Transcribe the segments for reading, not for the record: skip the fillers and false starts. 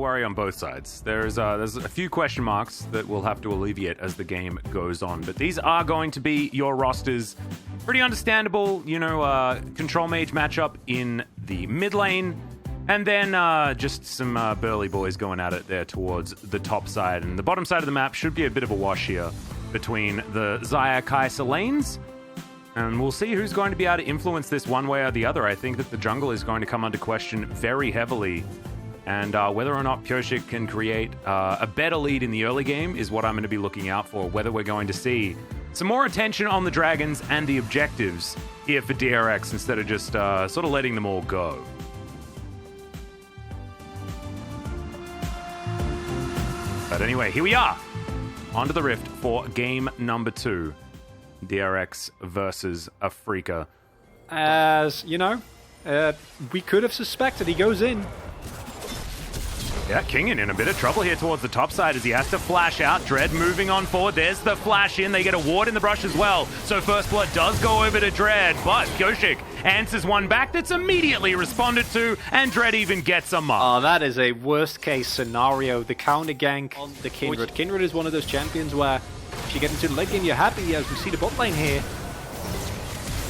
worry on both sides. There's a few question marks that we'll have to alleviate as the game goes on, but these are going to be your rosters. Pretty understandable, you know, control mage matchup in the mid lane, and then just some burly boys going at it there towards the top side. And the bottom side of the map should be a bit of a wash here between the Xayah Kai'Sa lanes. And we'll see who's going to be able to influence this one way or the other. I think that the jungle is going to come under question very heavily. And whether or not Pyosik can create a better lead in the early game is what I'm going to be looking out for. Whether we're going to see some more attention on the dragons and the objectives here for DRX instead of just sort of letting them all go. But anyway, here we are. Onto the Rift for game number 2. DRX versus Afrika. As, you know, we could have suspected. He goes in. Yeah, Kingin in a bit of trouble here towards the top side as he has to flash out. Dread moving on forward. There's the flash in. They get a ward in the brush as well. So First Blood does go over to Dread, but Pyosik answers one back that's immediately responded to, and Dread even gets a mark. Oh, that is a worst-case scenario. The counter gank on the Kindred. Kindred is one of those champions where if you get into the late game, you're happy, as we see the bot lane here.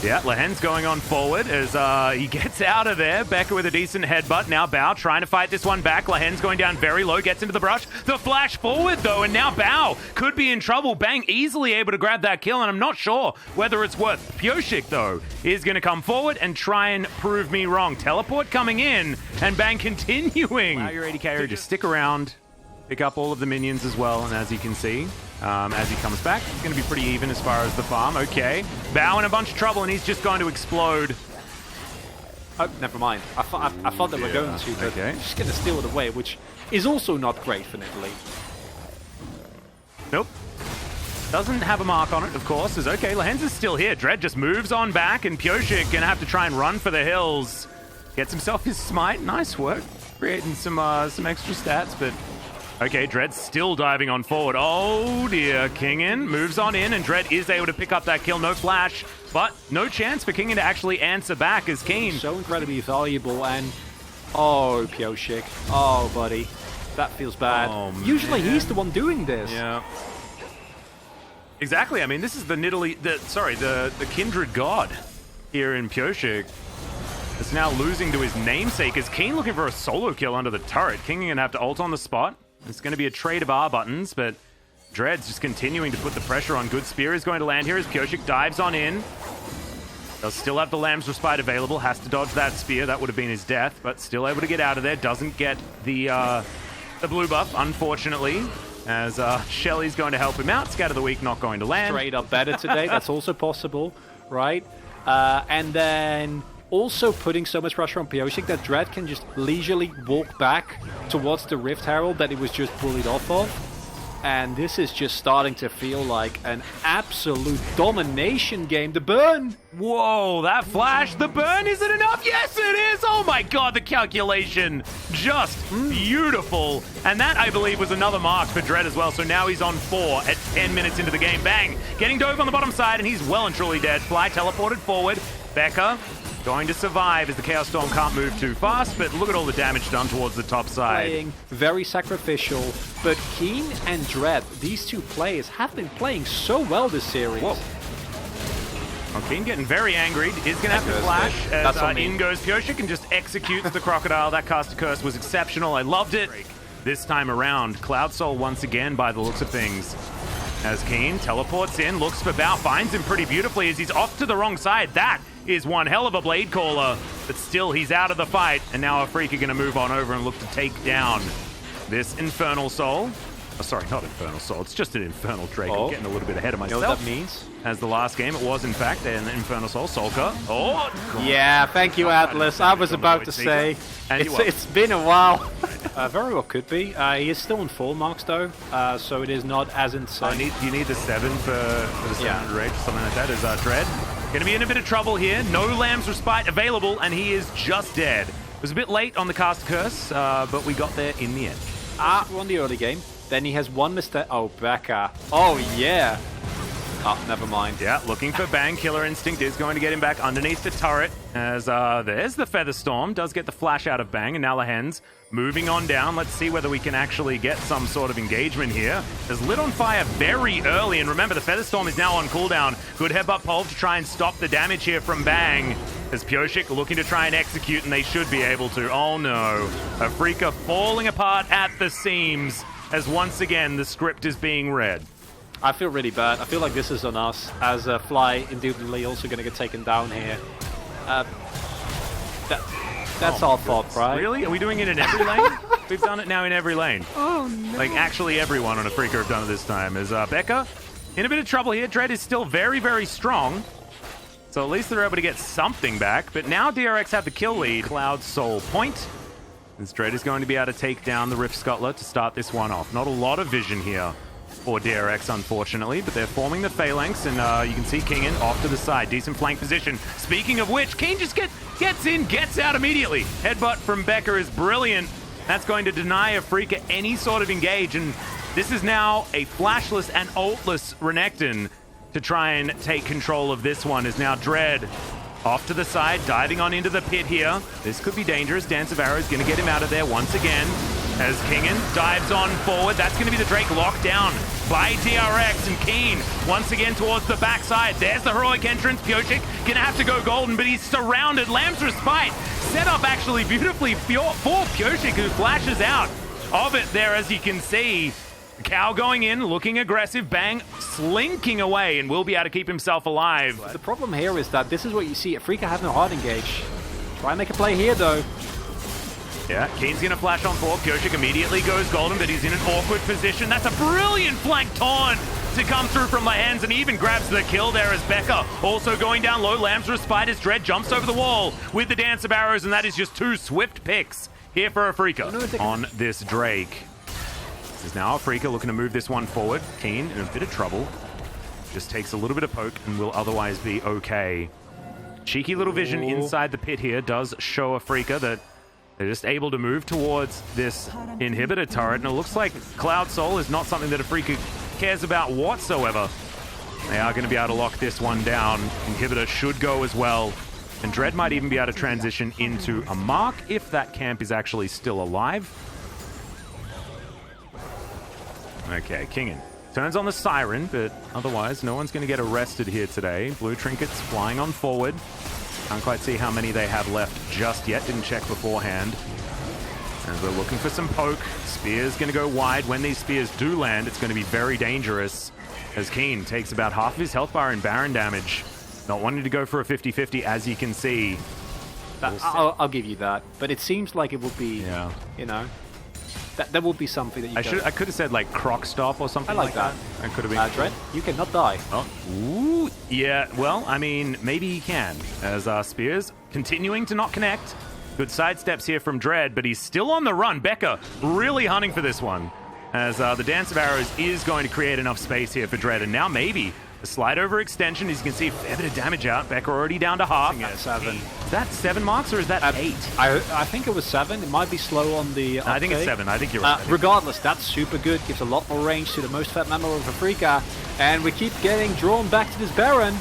Yeah, Lehen's going on forward as he gets out of there. Becca with a decent headbutt. Now Bao trying to fight this one back. Lehen's going down very low, gets into the brush. The flash forward, though, and now Bao could be in trouble. Bang easily able to grab that kill, and I'm not sure whether it's worth. Pyosik, though, is going to come forward and try and prove me wrong. Teleport coming in, and Bang continuing. Allow your 80k, just stick around. Pick up all of the minions as well, and as you can see, as he comes back, it's going to be pretty even as far as the farm. Okay, Bao in a bunch of trouble, and he's just going to explode. Oh, never mind. I thought they were going to, but just going to steal it away, which is also not great for Nidalee. Nope. Doesn't have a mark on it, of course. Is okay, Lehen's is still here. Dread just moves on back, and Pyosik going to have to try and run for the hills. Gets himself his smite. Nice work. Creating some extra stats, but... Okay, Dread still diving on forward. Oh dear, Kingin moves on in, and Dread is able to pick up that kill. No flash, but no chance for Kingin to actually answer back as Keen. So incredibly valuable, and oh, Pyosik. Oh, buddy. That feels bad. Oh, usually he's the one doing this. Yeah. Exactly. I mean, this is the Nidalee, the Kindred god here in Pyosik. It's now losing to his namesake as Keen looking for a solo kill under the turret. King gonna have to ult on the spot. It's going to be a trade of R buttons, but Dread's just continuing to put the pressure on. Good spear is going to land here as Pyosik dives on in. Does still have the Lamb's Respite available. Has to dodge that spear. That would have been his death, but still able to get out of there. Doesn't get the blue buff, unfortunately, as Shelly's going to help him out. Scatter the Weak not going to land. Straight up better today. That's also possible, right? And then... also putting so much pressure on Pyosik that Dread can just leisurely walk back towards the Rift Herald that he was just bullied off of. And this is just starting to feel like an absolute domination game. The burn! Whoa, that flash! The burn, is it enough? Yes, it is! Oh my god, the calculation! Just beautiful. And that, I believe, was another mark for Dread as well. So now he's on 4 at 10 minutes into the game. Bang! Getting dove on the bottom side, and he's well and truly dead. Fly teleported forward. Becca going to survive as the Chaos Storm can't move too fast, but look at all the damage done towards the top side. Playing very sacrificial, but Keen and Dread, these two players, have been playing so well this series. Whoa. Oh, Keen getting very angry. Is going to have to flash as in goes Pyosik and just executes the Crocodile. That caster curse was exceptional. I loved it. This time around, Cloud Soul once again by the looks of things. As Keen teleports in, looks for Bao, finds him pretty beautifully as he's off to the wrong side. That is one hell of a blade caller, but still he's out of the fight, and now Afrika going to move on over and look to take down this Infernal Soul. Oh, sorry, not Infernal Soul, it's just an Infernal Drake. I'm getting a little bit ahead of myself. You know what that means? As the last game, it was in fact an Infernal Soul. Solka. Oh, God. Yeah, thank you, Atlas. I was about to say, it's been a while. Very well could be. He is still on full marks though, so it is not as insane. You need the 7 for the 700 rage, something like that. Is Dread gonna be in a bit of trouble here. No Lamb's Respite available, and he is just dead. It was a bit late on the cast curse, but we got there in the end. We're on the early game. Then he has one mistake. Oh, Becca. Oh, yeah. Oh, never mind. Yeah, looking for Bang. Killer Instinct is going to get him back underneath the turret. As there's the Feather Storm. Does get the flash out of Bang. And now Lahen's moving on down. Let's see whether we can actually get some sort of engagement here. Is lit on fire very early. And remember, the Feather Storm is now on cooldown. Good headbutt pole to try and stop the damage here from Bang. As Pyosik looking to try and execute, and they should be able to. Oh no. Afrika falling apart at the seams. As once again, the script is being read. I feel really bad. I feel like this is on us, as Fly indubitably also going to get taken down here. That's our fault, right? Really? Are we doing it in every lane? We've done it now in every lane. Oh no. Like, actually everyone on Afrika have done it this time. As Becca in a bit of trouble here. Dread is still very, very strong. So at least they're able to get something back. But now DRX have the kill lead. Cloud Soul point. As Dread is going to be able to take down the Rift Scuttler to start this one off. Not a lot of vision here for DRX, unfortunately, but they're forming the phalanx, and you can see Kingen off to the side. Decent flank position. Speaking of which, Keen just gets in, gets out immediately. Headbutt from Becker is brilliant. That's going to deny Afrika any sort of engage, and this is now a flashless and ultless Renekton to try and take control of this one. Is now Dread off to the side, diving on into the pit here. This could be dangerous. Dance of Arrows going to get him out of there once again. As Kingen dives on forward, that's going to be the Drake locked down by DRX, and Keen once again towards the backside. There's the heroic entrance. Pyosik going to have to go golden, but he's surrounded. Lamb's Respite set up actually beautifully for Pyosik, who flashes out of it there, as you can see. Cow going in, looking aggressive. Bang slinking away, and will be able to keep himself alive. The problem here is that this is what you see. Afrika has no hard engage. Try and make a play here, though. Yeah, Keen's going to flash on forward. Pyosik immediately goes golden, but he's in an awkward position. That's a brilliant flank taunt to come through from Lahen's, and he even grabs the kill there as Becca also going down low. Lamb's Respite as Dread jumps over the wall with the Dance of Arrows, and that is just two swift picks here for Afrika on this Drake. This is now Afrika looking to move this one forward. Keen in a bit of trouble. Just takes a little bit of poke and will otherwise be okay. Cheeky little vision inside the pit here does show Afrika that they're just able to move towards this inhibitor turret, and it looks like Cloud Soul is not something that Afrika cares about whatsoever. They are going to be able to lock this one down. Inhibitor should go as well, and Dread might even be able to transition into a mark if that camp is actually still alive. Okay, Kingen turns on the Siren, but otherwise no one's going to get arrested here today. Blue Trinkets flying on forward. Can't quite see how many they have left just yet. Didn't check beforehand. As we're looking for some poke. Spear's going to go wide. When these spears do land, it's going to be very dangerous, as Keen takes about half of his health bar in Baron damage. Not wanting to go for a 50-50, as you can see. I'll give you that, but it seems like it would be, you know, that would be something that you I could have said like Croc Stop or something like that. That could have been Dread, you cannot die. Oh, ooh, yeah, well, I mean, maybe he can, as Spears continuing to not connect. Good sidesteps here from Dread, but he's still on the run. Becca really hunting for this one, as the Dance of Arrows is going to create enough space here for Dread, and now maybe the slide over extension, as you can see, a fair bit of damage out. Becca already down to half. Yeah, 7. Is that 7 marks or is that 8? I think it was 7. It might be slow on the I think it's 7. I think you're right. Regardless, that's super good. Gives a lot more range to the most fat mammal of Afrika. And we keep getting drawn back to this Baron.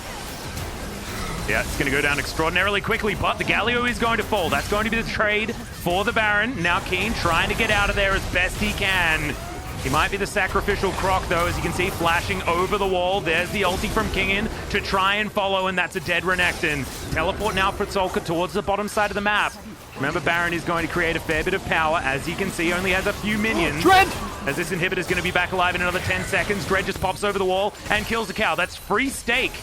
Yeah, it's going to go down extraordinarily quickly, but the Galio is going to fall. That's going to be the trade for the Baron. Now Keen trying to get out of there as best he can. He might be the sacrificial Croc, though, as you can see, flashing over the wall. There's the ulti from Kingen to try and follow, and that's a dead Renekton. Teleport now for Solka towards the bottom side of the map. Remember, Baron is going to create a fair bit of power. As you can see, only has a few minions. Dread! As this inhibitor is going to be back alive in another 10 seconds. Dread just pops over the wall and kills a cow. That's free stake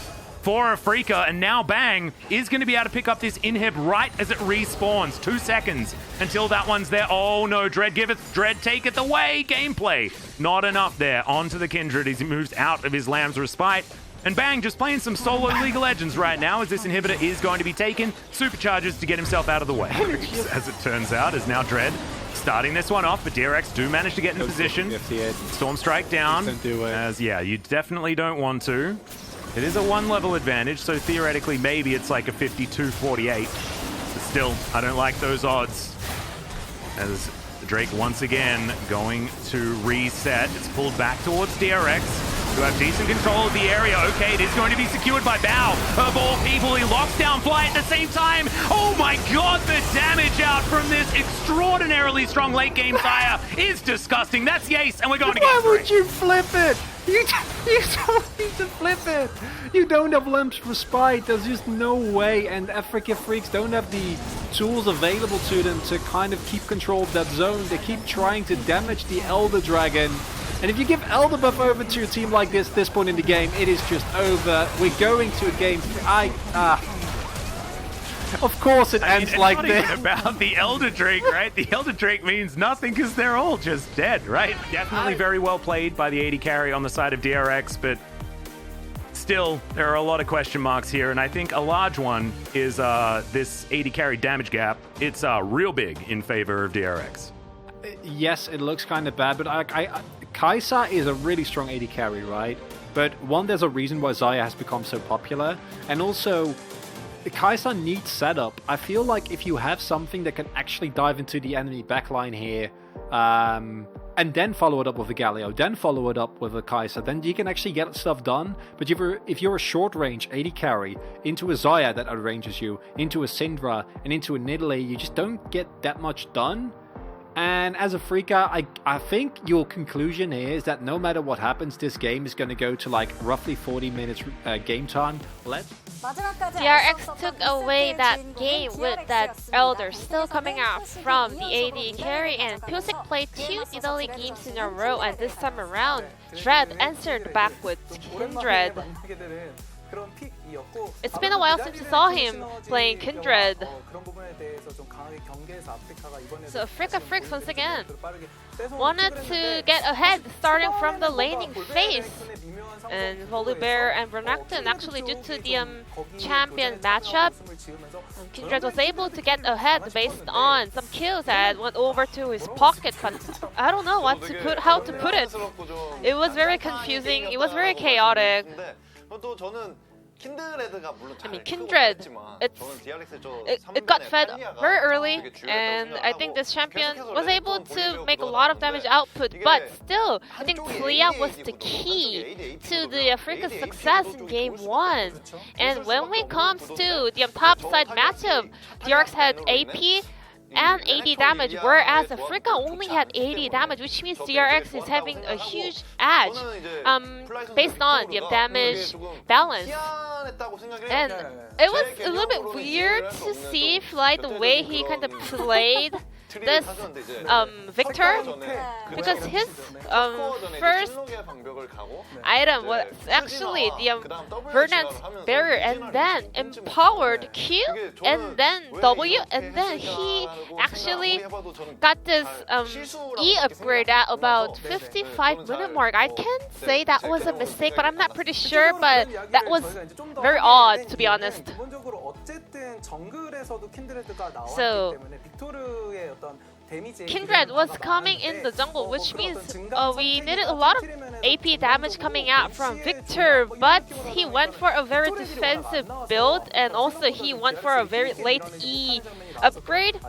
for Afrika, and now Bang is going to be able to pick up this inhib right as it respawns. 2 seconds until that one's there. Oh no, Dread giveth, Dread taketh away. Gameplay not enough there. Onto the Kindred as he moves out of his Lamb's Respite. And Bang just playing some solo League of Legends right now, as this inhibitor is going to be taken. Supercharges to get himself out of the way. As it turns out, is now Dread starting this one off, but DRX do manage to get in position. Storm Strike down. Don't do it. As, yeah, you definitely don't want to. It is a 1-level advantage, so theoretically maybe it's like a 52-48. But still, I don't like those odds. As Drake once again going to reset. It's pulled back towards DRX. who have decent control of the area. Okay, it is going to be secured by Bao. Of all people, he locks down Fly at the same time. Oh my god, the damage out from this extraordinarily strong late game Xayah is disgusting. That's Yace, and we're going to get Why would you flip it? You don't need to flip it. You don't have Lamp's Respite. There's just no way. And Africa Freaks don't have the tools available to them to kind of keep control of that zone. They keep trying to damage the Elder Dragon. And if you give Elder buff over to a team like this point in the game, it is just over. We're going to a game. Of course it ends like this. It's not even about the Elder Drake, right? The Elder Drake means nothing because they're all just dead, right? Definitely very well played by the AD carry on the side of DRX, but still, there are a lot of question marks here, and I think a large one is this AD carry damage gap. It's real big in favor of DRX. Yes, it looks kind of bad, but Kai'Sa is a really strong AD carry, right? But one, there's a reason why Xayah has become so popular, and also Kai'Sa needs setup. I feel like if you have something that can actually dive into the enemy backline here, and then follow it up with a Galio, then follow it up with a Kai'Sa, then you can actually get stuff done. But if you're a short range AD carry into a Xayah that outranges you, into a Syndra, and into a Nidalee, you just don't get that much done. And as a Freaka, I think your conclusion here is that no matter what happens, this game is going to go to like roughly 40 minutes game time. DRX took away that game with that Elder still coming out from the AD carry, and Pyosik played 2 Nidalee games in a row, and this time around, Dread answered back with Kindred. It's been a while since we saw him playing Kindred. So Africa Freaks once again wanted to get ahead starting from the laning phase. And Volibear and Renekton, actually due to the champion matchup, Kindred was able to get ahead based on some kills that went over to his pocket, but I don't know how to put it. It was very confusing, it was very chaotic. I mean, Kindred, it got fed very early, and I think this champion was able to make a lot of damage output, but still, I think Talia was the key to the Africa's success in Game 1. And when it comes to the top side matchup, DRX had AP and 80 damage, whereas Africa only had 80 damage, which means DRX is having a huge edge based on the damage balance. And it was a little bit weird to see Fly the way he kind of played this Victor, because his first item was actually the Verdant Barrier, and then empowered Q, and then W, and then he actually got this E upgrade at about 55-minute mark. I can't say that was a mistake, but I'm not pretty sure, but that was very odd, to be honest. So Kindred was coming in the jungle, which means we needed a lot of AP damage coming out from Victor, but he went for a very defensive build, and also he went for a very late E upgrade,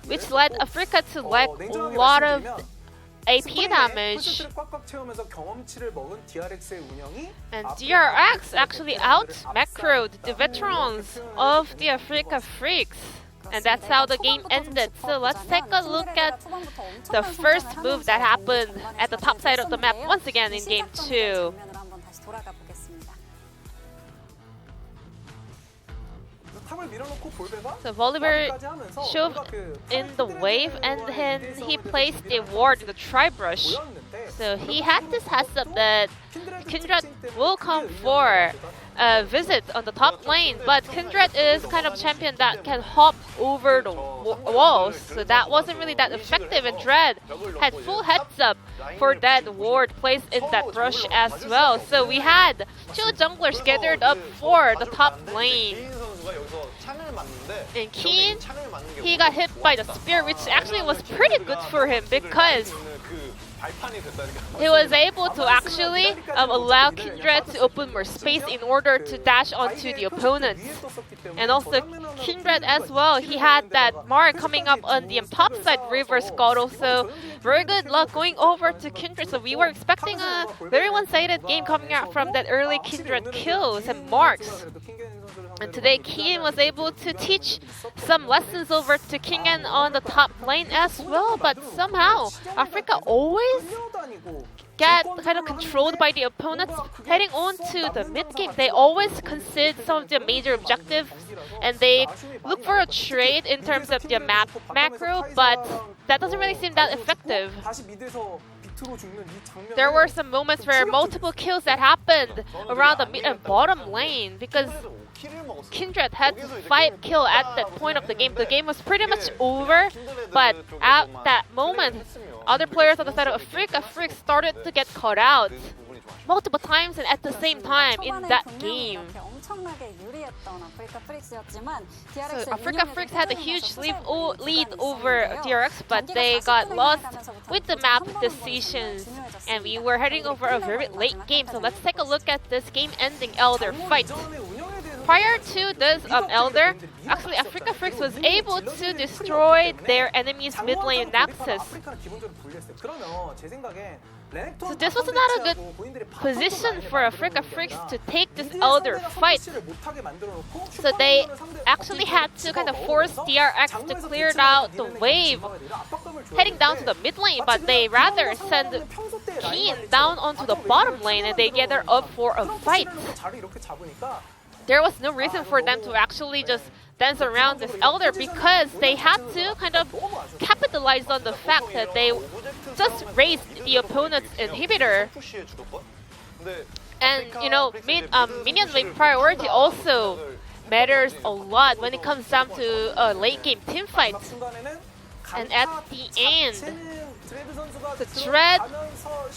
which led Africa to lack a lot of AP damage. And DRX actually out-macroed the veterans of the Africa Freaks. And that's how the game ended. So let's take a look at the first move that happened at the top side of the map once again in Game 2. So Volibear shoved in the wave, and then he placed the ward in the Tri-Brush. So he had this heads up that Kindred will come for a visit on the top lane, but Kindred is kind of a champion that can hop over the walls, so that wasn't really that effective, and Dread had full heads up for that ward placed in that brush as well. So we had 2 junglers gathered up for the top lane. And Keen, he got hit by the spear, which actually was pretty good for him because he was able to actually allow Kindred to open more space in order to dash onto the opponents. And also Kindred as well. He had that mark coming up on the top side reverse scuttle, so very good luck going over to Kindred. So we were expecting a very one-sided game coming out from that early Kindred kills and marks. And today Kiin was able to teach some lessons over to Kingen on the top lane as well, but somehow Africa always get kind of controlled by the opponents. Heading on to the mid game, they always concede some of the major objectives and they look for a trade in terms of the map macro, but that doesn't really seem that effective. There were some moments where multiple kills that happened around the mid and bottom lane because Kindred had 5 kills at that point of the game. The game was pretty much over, but at that moment, other players on the side of Africa started to get caught out multiple times and at the same time in that game. So Africa Freaks had a huge lead over DRX, but they got lost with the map decisions, and we were heading over a very late game. So let's take a look at this game-ending Elder fight. Prior to this Elder, actually Africa Freaks was able to destroy their enemy's mid lane Nexus. So this was not a good position for Africa Freaks to take this Elder fight. So they actually had to kind of force DRX to clear out the wave heading down to the mid lane, but they rather send Kiin down onto the bottom lane and they gather up for a fight. There was no reason for them to actually just dance around this Elder because they had to kind of capitalize on the fact that they just raised the opponent's inhibitor. And you know, minion lane priority also matters a lot when it comes down to late game team fights. And at the end, the Dread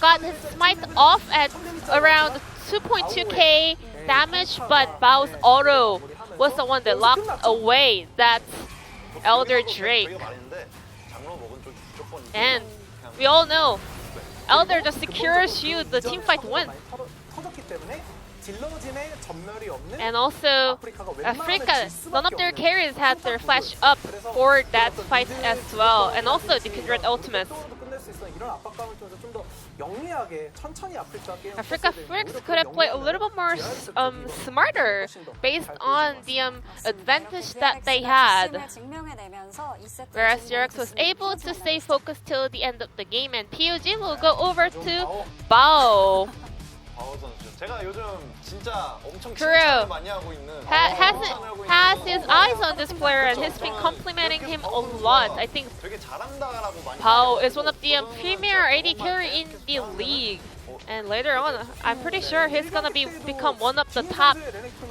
got his smite off at around 2.2k damage, but Bao's auto was the one that locked away that Elder Drake. And we all know, Elder just secures you the teamfight win. And also, Africa, none of their carries had their flash up for that fight as well. And also the Kindred ultimates. Africa Freaks could have played a little bit more smarter based on the advantage that they had. Whereas DRX was able to stay focused till the end of the game, and POG will go over to Bao. Kuro has his eyes on this player and he's been complimenting him a lot. I think Bao is one of the premier AD carry in the league. And later on, I'm pretty sure he's gonna become one of the top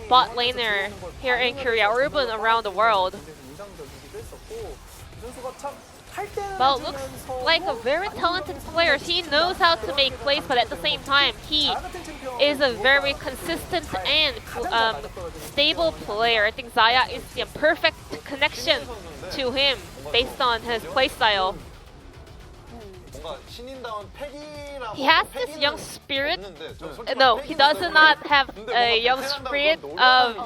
bot laner here in Korea or even around the world. Bao looks like a very talented player. He knows how to make plays, but at the same time, he is a very consistent and stable player. I think Xayah is the perfect connection to him based on his playstyle. He has this young spirit. No, he does not have a young spirit of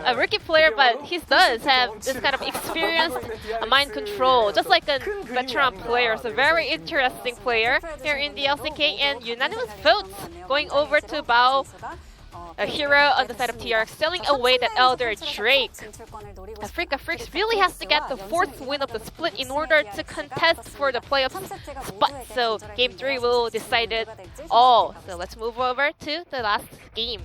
a rookie player, but he does have this kind of experienced mind control, just like a veteran player. So very interesting player here in the LCK, and unanimous votes going over to Bao, a hero on the side of TRX, stealing away that Elder Drake. Africa Freaks really has to get the 4th win of the split in order to contest for the playoffs spot. So Game 3 will decide it all. So let's move over to the last game.